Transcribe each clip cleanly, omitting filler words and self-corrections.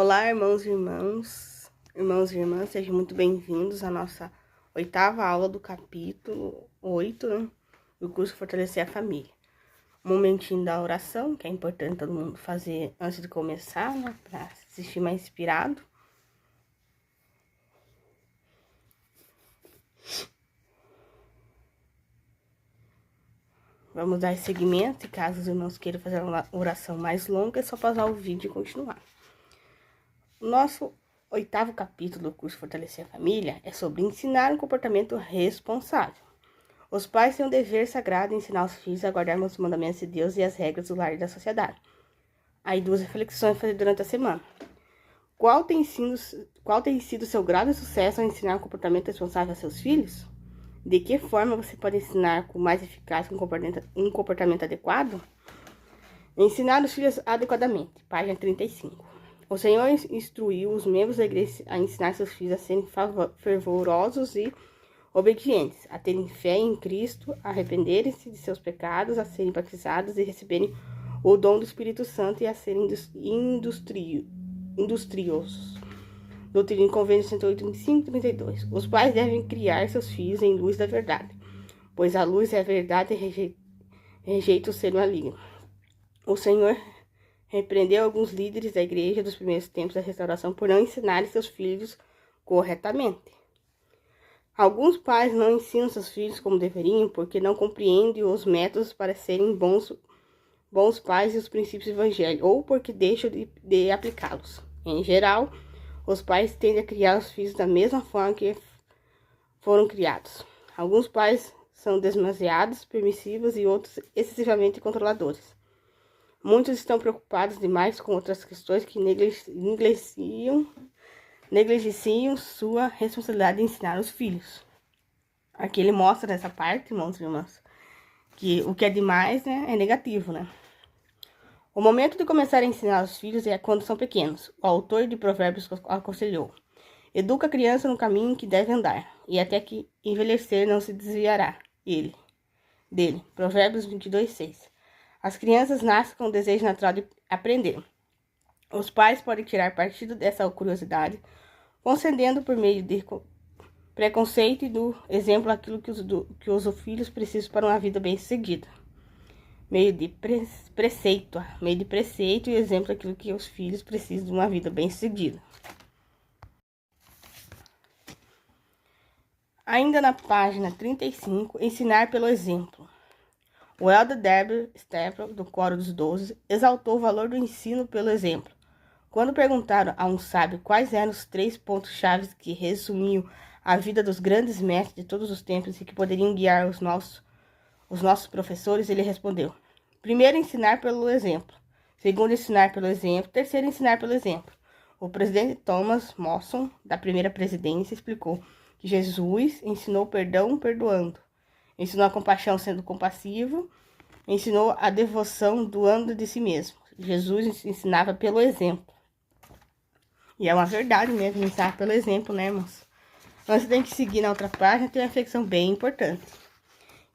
Olá, irmãos e irmãs, sejam muito bem-vindos à nossa 8ª aula do capítulo 8, né, do curso Fortalecer a Família. Um momentinho da oração, que é importante todo mundo fazer antes de começar, né, para se sentir mais inspirado. Vamos dar seguimento, e caso os irmãos queiram fazer uma oração mais longa, é só pausar o vídeo e continuar. O nosso 8º capítulo do curso Fortalecer a Família é sobre ensinar um comportamento responsável. Os pais têm um dever sagrado de ensinar os filhos a guardar os mandamentos de Deus e as regras do lar e da sociedade. Aí 2 reflexões a fazer durante a semana. Qual tem sido seu grau de sucesso ao ensinar um comportamento responsável a seus filhos? De que forma você pode ensinar com mais eficácia um comportamento adequado? Ensinar os filhos adequadamente, página 35. O Senhor instruiu os membros da igreja a ensinar seus filhos a serem fervorosos e obedientes, a terem fé em Cristo, a arrependerem-se de seus pecados, a serem batizados e receberem o dom do Espírito Santo e a serem industriosos. Doutrina e Convênio 108, 25 e 32. Os pais devem criar seus filhos em luz da verdade, pois a luz é a verdade e rejeita o ser maligno. O Senhor repreendeu alguns líderes da igreja dos primeiros tempos da restauração por não ensinarem seus filhos corretamente. Alguns pais não ensinam seus filhos como deveriam porque não compreendem os métodos para serem bons pais e os princípios do evangelho, ou porque deixam de aplicá-los. Em geral, os pais tendem a criar os filhos da mesma forma que foram criados. Alguns pais são demasiados permissivos e outros excessivamente controladores. Muitos estão preocupados demais com outras questões que negligenciam sua responsabilidade de ensinar os filhos. Aqui ele mostra nessa parte, irmãos e irmãs, que o que é demais, né, é negativo, né? O momento de começar a ensinar os filhos é quando são pequenos. O autor de Provérbios aconselhou: educa a criança no caminho que deve andar, e até que envelhecer não se desviará dele. Provérbios 22, 6. As crianças nascem com o desejo natural de aprender. Os pais podem tirar partido dessa curiosidade, concedendo por meio de preconceito e do exemplo aquilo que os filhos precisam para uma vida bem-sucedida. Meio de preceito e exemplo aquilo que os filhos precisam de uma vida bem-sucedida. Ainda na página 35, ensinar pelo exemplo. O elder Deborah Stepper, do Coro dos 12, exaltou o valor do ensino pelo exemplo. Quando perguntaram a um sábio quais eram os 3 pontos-chave que resumiam a vida dos grandes mestres de todos os tempos e que poderiam guiar os nossos professores, ele respondeu: primeiro, ensinar pelo exemplo. Segundo, ensinar pelo exemplo. Terceiro, ensinar pelo exemplo. O presidente Thomas Monson, da primeira presidência, explicou que Jesus ensinou perdão perdoando, ensinou a compaixão sendo compassivo, ensinou a devoção doando de si mesmo. Jesus ensinava pelo exemplo. E é uma verdade mesmo, ensinar pelo exemplo, né, irmãos? Nós temos que seguir na outra página, tem uma reflexão bem importante.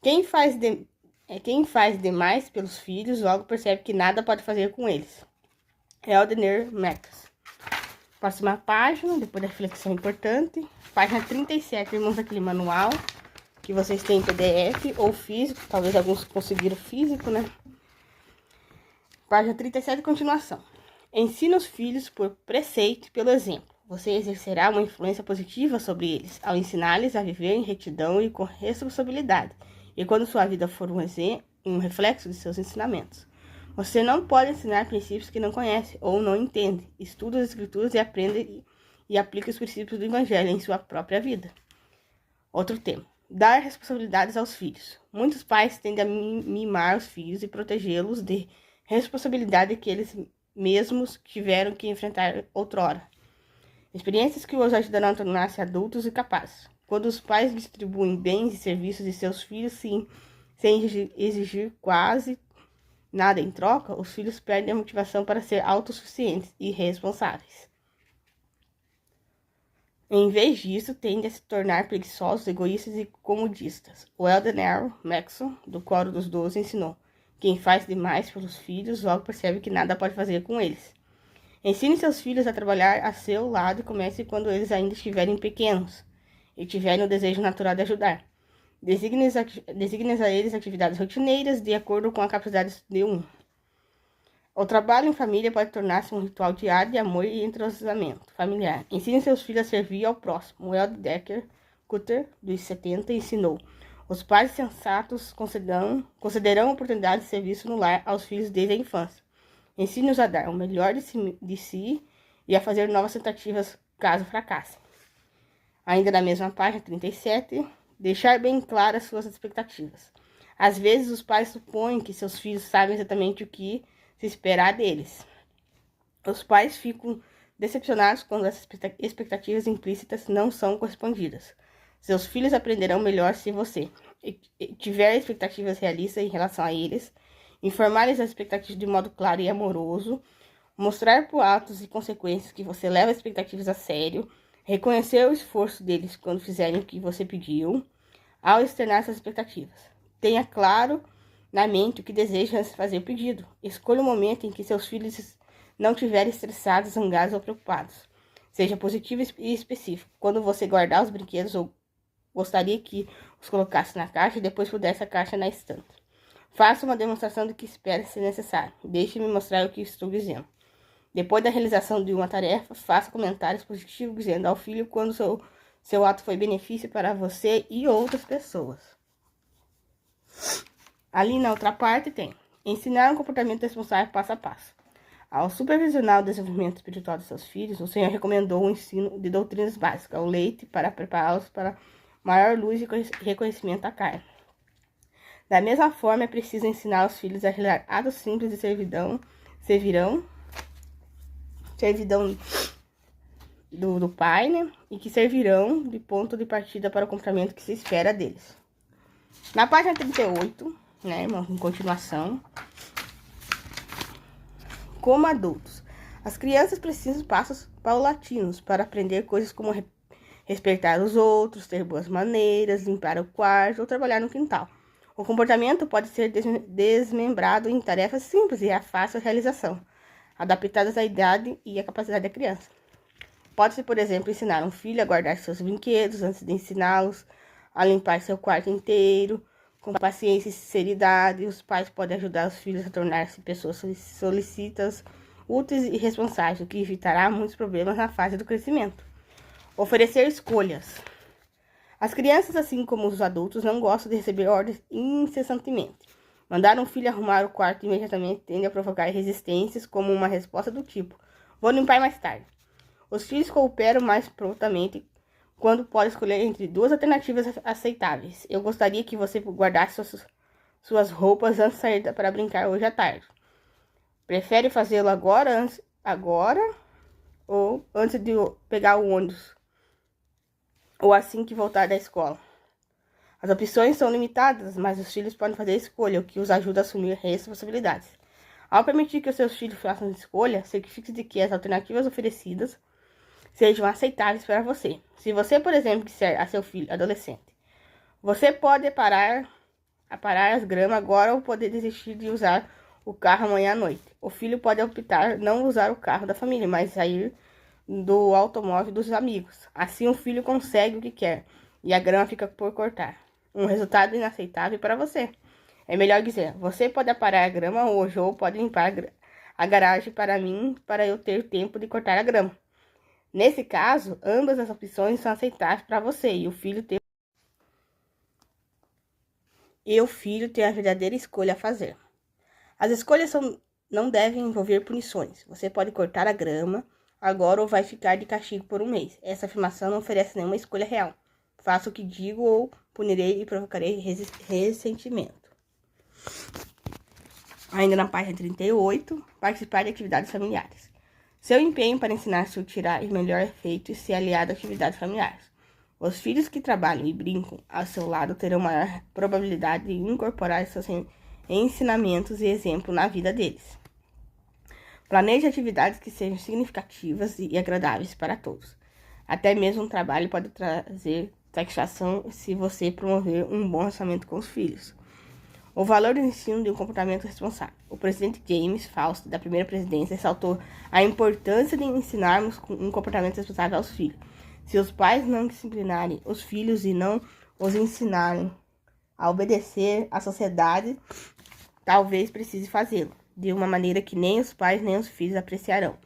Quem faz demais pelos filhos, logo percebe que nada pode fazer com eles. Elder Max. Próxima página, depois da reflexão importante. Página 37, irmãos, aquele manual que vocês têm em PDF ou físico, talvez alguns conseguiram físico, né? Página 37, continuação. Ensina os filhos por preceito e pelo exemplo. Você exercerá uma influência positiva sobre eles, ao ensinar-lhes a viver em retidão e com responsabilidade, e quando sua vida for um reflexo de seus ensinamentos. Você não pode ensinar princípios que não conhece ou não entende. Estuda as escrituras e aprende e aplica os princípios do evangelho em sua própria vida. Outro tema. Dar responsabilidades aos filhos. Muitos pais tendem a mimar os filhos e protegê-los de responsabilidade que eles mesmos tiveram que enfrentar outrora. Experiências que os ajudarão a tornar-se adultos e capazes. Quando os pais distribuem bens e serviços de seus filhos sem exigir quase nada em troca, os filhos perdem a motivação para ser autossuficientes e responsáveis. Em vez disso, tendem a se tornar preguiçosos, egoístas e comodistas. O elder Maxon, do Coro dos 12, ensinou: quem faz demais pelos filhos logo percebe que nada pode fazer com eles. Ensine seus filhos a trabalhar a seu lado e comece quando eles ainda estiverem pequenos e tiverem o desejo natural de ajudar. Designe a eles atividades rotineiras de acordo com a capacidade de um. O trabalho em família pode tornar-se um ritual diário de amor e entrosamento familiar. Ensine seus filhos a servir ao próximo. O Eld Decker Cutter, dos 70, ensinou: os pais sensatos concederão oportunidade de serviço no lar aos filhos desde a infância. Ensine-os a dar o melhor de si e a fazer novas tentativas caso fracassem. Ainda na mesma página 37, deixar bem claras suas expectativas. Às vezes, os pais supõem que seus filhos sabem exatamente o que se esperar deles. Os pais ficam decepcionados quando essas expectativas implícitas não são correspondidas. Seus filhos aprenderão melhor se você tiver expectativas realistas em relação a eles, informar-lhes as expectativas de modo claro e amoroso, mostrar por atos e consequências que você leva as expectativas a sério, reconhecer o esforço deles quando fizerem o que você pediu, ao externar essas expectativas. Tenha claro na mente o que deseja antes de fazer o pedido. Escolha o momento em que seus filhos não estiverem estressados, zangados ou preocupados. Seja positivo e específico. Quando você guardar os brinquedos ou gostaria que os colocasse na caixa e depois pudesse a caixa na estante. Faça uma demonstração do que espera ser necessário. Deixe-me mostrar o que estou dizendo. Depois da realização de uma tarefa, faça comentários positivos dizendo ao filho quando seu ato foi benefício para você e outras pessoas. Ali na outra parte tem ensinar um comportamento responsável passo a passo. Ao supervisionar o desenvolvimento espiritual de seus filhos, o Senhor recomendou o ensino de doutrinas básicas, o leite, para prepará-los para maior luz e reconhecimento da carne. Da mesma forma, é preciso ensinar os filhos a realizar atos simples de servidão do pai, né? E que servirão de ponto de partida para o comportamento que se espera deles. Na página 38, né, em continuação, como adultos, as crianças precisam de passos paulatinos para aprender coisas como respeitar os outros, ter boas maneiras, limpar o quarto ou trabalhar no quintal. O comportamento pode ser desmembrado em tarefas simples e a fácil realização, adaptadas à idade e à capacidade da criança. Pode-se, por exemplo, ensinar um filho a guardar seus brinquedos antes de ensiná-los a limpar seu quarto inteiro. Com paciência e sinceridade, os pais podem ajudar os filhos a tornar-se pessoas solícitas, úteis e responsáveis, o que evitará muitos problemas na fase do crescimento. Oferecer escolhas. As crianças, assim como os adultos, não gostam de receber ordens incessantemente. Mandar um filho arrumar o quarto imediatamente tende a provocar resistências, como uma resposta do tipo: vou limpar mais tarde. Os filhos cooperam mais prontamente quando pode escolher entre duas alternativas aceitáveis. Eu gostaria que você guardasse suas roupas antes de sair para brincar hoje à tarde. Prefere fazê-lo agora ou antes de pegar o ônibus? Ou assim que voltar da escola? As opções são limitadas, mas os filhos podem fazer a escolha, o que os ajuda a assumir responsabilidades. Ao permitir que os seus filhos façam escolha, certifique-se de que as alternativas oferecidas sejam aceitáveis para você. Se você, por exemplo, disser a seu filho adolescente: você pode parar as gramas agora ou poder desistir de usar o carro amanhã à noite. O filho pode optar não usar o carro da família, mas sair do automóvel dos amigos. Assim o filho consegue o que quer e a grama fica por cortar. Um resultado inaceitável para você. É melhor dizer: você pode aparar a grama hoje ou pode limpar a garagem para mim, para eu ter tempo de cortar a grama. Nesse caso, ambas as opções são aceitáveis para você e o filho tem a verdadeira escolha a fazer. As escolhas não devem envolver punições. Você pode cortar a grama agora ou vai ficar de castigo por um mês. Essa afirmação não oferece nenhuma escolha real. Faça o que digo ou punirei e provocarei ressentimento. Ainda na página 38, participar de atividades familiares. Seu empenho para ensinar-se a tirar o melhor efeito e ser aliado a atividades familiares. Os filhos que trabalham e brincam ao seu lado terão maior probabilidade de incorporar seus ensinamentos e exemplos na vida deles. Planeje atividades que sejam significativas e agradáveis para todos. Até mesmo um trabalho pode trazer satisfação se você promover um bom relacionamento com os filhos. O valor do ensino de um comportamento responsável. O presidente James Fausto, da primeira presidência, ressaltou a importância de ensinarmos um comportamento responsável aos filhos. Se os pais não disciplinarem os filhos e não os ensinarem a obedecer, a sociedade talvez precise fazê-lo, de uma maneira que nem os pais nem os filhos apreciarão.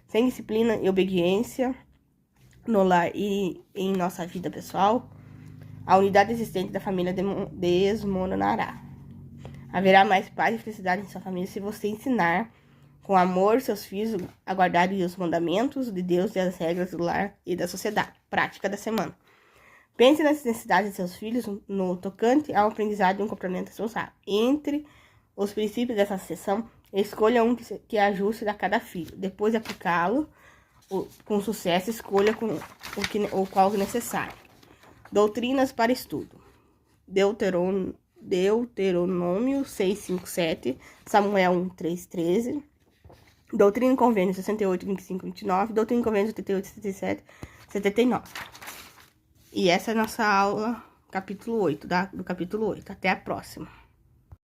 Sem disciplina e obediência no lar e em nossa vida pessoal, a unidade existente da família desmoronará. Haverá mais paz e felicidade em sua família se você ensinar com amor seus filhos a guardarem os mandamentos de Deus e as regras do lar e da sociedade. Prática da semana. Pense nas necessidades de seus filhos no tocante ao aprendizado de um comportamento responsável. Entre os princípios dessa sessão, escolha um que ajuste a cada filho. Depois de aplicá-lo com sucesso, escolha o qual necessário. Doutrinas para estudo. Deuteronômio 6:5-7, Samuel 1:3-13, Doutrina e Convênio 68, 25, 29, Doutrina e Convênio 78, 77, 79. E essa é a nossa aula, capítulo 8, do capítulo 8. Até a próxima.